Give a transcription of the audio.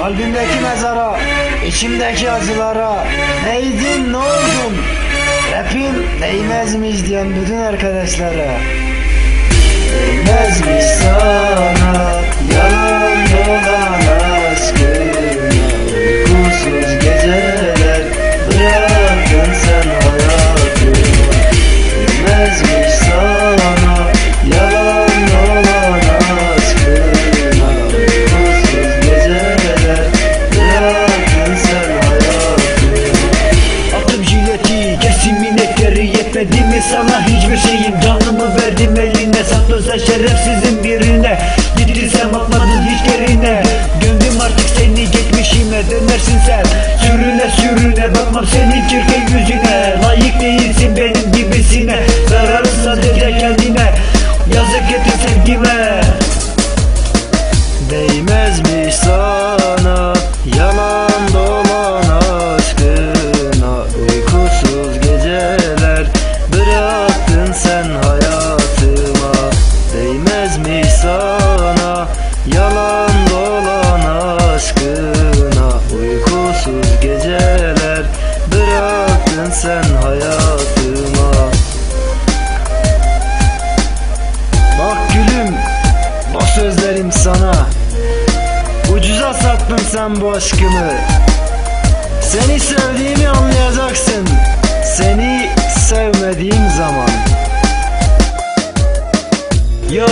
Kalbimdeki mezara, içimdeki acılara, neydin ne oldun? Rapim değmezmiş diyen bütün arkadaşlara. Değmezmiş sana yalan dolan aşkına, uykusuz geceler bıraktın sen hayatıma. Değmezmiş sana yalan dolan aşkına, uykusuz geceler bıraktın sen hayatıma. Attım jileti, kestim minekleri, yetmedi mi sana hiçbir şeyim? Canımı verdim eline, sattın sen şerefsizin birine. Gittin sen bakmadın hiç gerine, gömdüm artık seni geçmişime. Dönersin sen sürüne sürüne, bakmam senin çirkin yüzüne. Layık değilsin benim gibisine, zararı sadece kendine. Yazık ettin sevgime. Değmezmiş sana yalan dolan aşkına, uykusuz geceler bıraktın sen hayatıma. Değmezmiş sana yalan dolan aşkına, uykusuz geceler bıraktın sen hayatıma. Bak gülüm, bu sözlerim sana. Ucuza sattın sen bu aşkımı. Seni sevdiğimi anlayacaksın, seni sevmediğim zaman. Yo